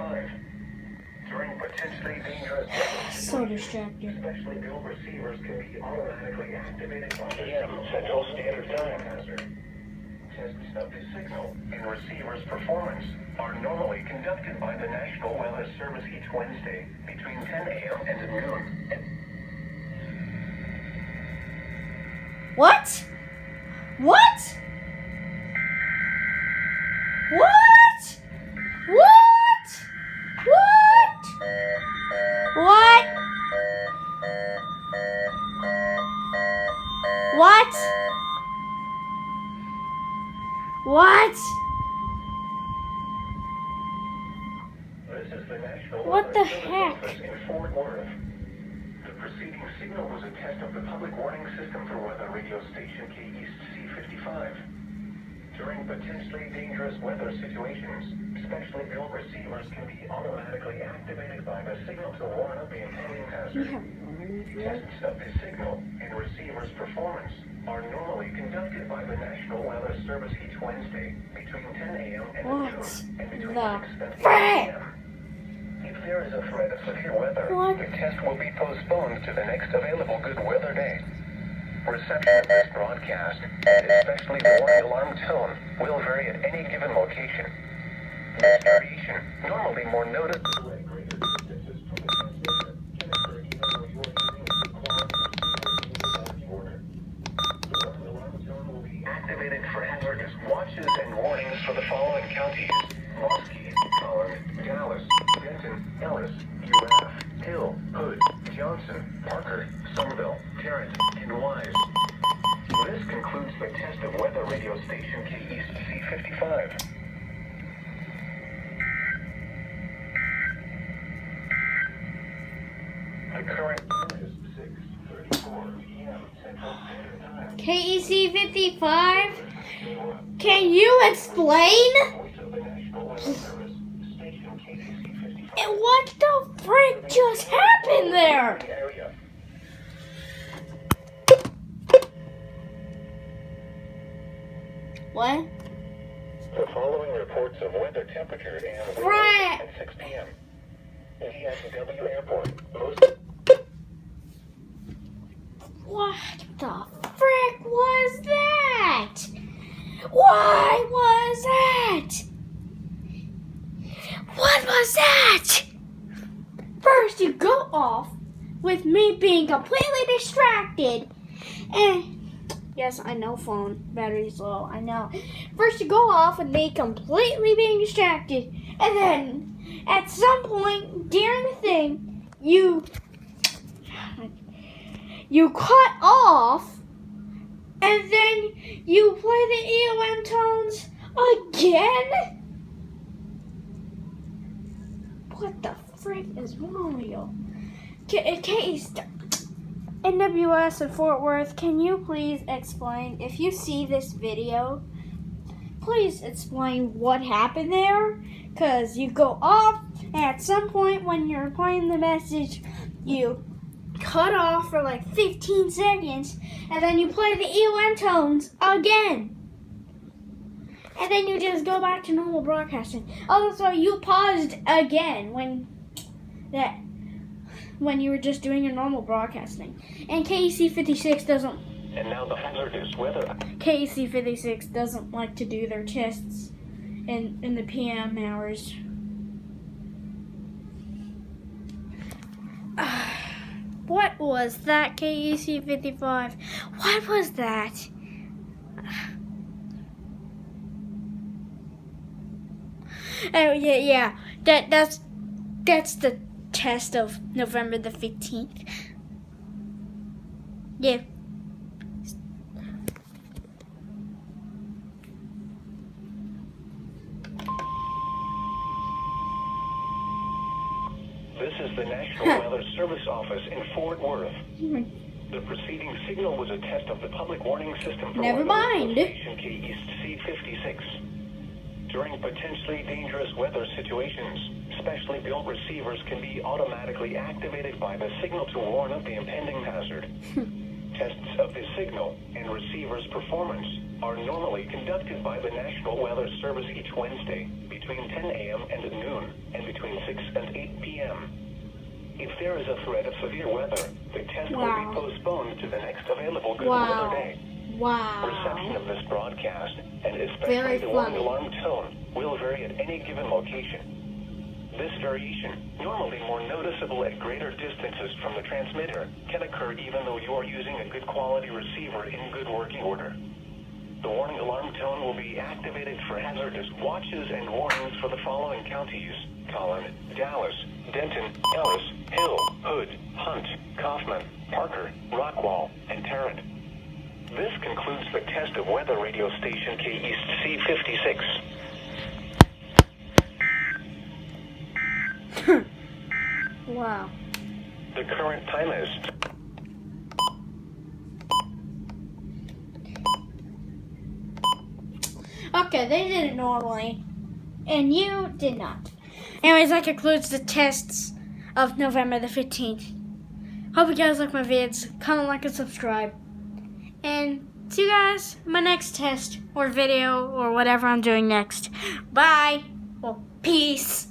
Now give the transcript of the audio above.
KEC55. During potentially dangerous weather So distracted. specially built receivers can be automatically activated by the Central Standard Time hazard. Tests of the signal and receiver's performance are normally conducted by the National Weather Service each Wednesday between 10 a.m. and noon. What? What? What? What? What? What? What? What? This is the National What the Weather Service heck? office in Fort Worth. The preceding signal was a test of the public warning system for weather radio station KEC55. During potentially dangerous weather situations, specially built receivers can be automatically activated by the signal to warn of the impending hazard. Tests of the signal and receiver's performance are normally conducted by the National Weather Service each Wednesday between 10 a.m. and What noon and between the 6 and 8 frick? p.m. If there is a threat of severe weather, What? the test will be postponed to the next available good weather day. Reception of this broadcast, especially the warning alarm tone, will vary at any given location. This variation, normally more noticeable at greater distances from the transmitter, can occur even though you are using a quality receiver order. The warning alarm tone will be activated for hazardous watches and warnings for the following counties: Mosky, Collin, Dallas, Benton, Ellis, Giraffe, Hill, Hood, Johnson, Parker, Somerville, Tarrant, and Wise. This concludes the test of weather radio station KEC55. The current time is 6:34 p.m. Central Standard Time. KEC55? Can you explain? Voice of the National Weather Service, station KEC55. And what the frick just happened there? Area. What? The following reports of weather temperature and wind Right. at 6 p.m. DFW Airport. Most What the frick was that? Why was that? What was that? First you go off with me being completely distracted and yes, I know phone battery's low, I know. First you go off with me completely being distracted and then at some point during the thing you cut off and then you play the EOM tones again? What the frick is wrong with you? NWS in Fort Worth, can you please explain, if you see this video, please explain what happened there? Because you go off, and at some point when you're playing the message, you cut off for like 15 seconds, and then you play the EOM tones again. And then you just go back to normal broadcasting. Also, you paused again when you were just doing your normal broadcasting. And KEC56 doesn't. and now the hazardous weather. KEC56 doesn't like to do their tests in the PM hours. What was that, KEC55? What was that? Oh yeah. That's the test of November the 15th. Yeah. This is the National Weather Service office in Fort Worth. The preceding signal was a test of the public warning system for Never mind. station KEC56. During potentially dangerous weather situations, specially built receivers can be automatically activated by the signal to warn of the impending hazard. Tests of the signal and receiver's performance are normally conducted by the National Weather Service each Wednesday between 10 a.m. and noon and between 6 and 8 p.m. If there is a threat of severe weather, the test will Wow. be postponed to the next available good Wow. weather day. Reception Wow. of this broadcast, and especially Very the warning funny. alarm tone, will vary at any given location. This variation, normally more noticeable at greater distances from the transmitter, can occur even though you are using a good quality receiver in good working order. The warning alarm tone will be activated for hazardous watches and warnings for the following counties: Collin, Dallas, Denton, Ellis, Hill, Hood, Hunt, Kaufman, Parker, Rockwall, and Tarrant. This concludes the test of weather radio station KEC55. Wow. The current time is... Okay, they did it normally, and you did not. Anyways, that concludes the tests of November the 15th. Hope you guys like my vids. Comment, like, and subscribe. And see you guys in my next test or video or whatever I'm doing next. Bye. Well, peace.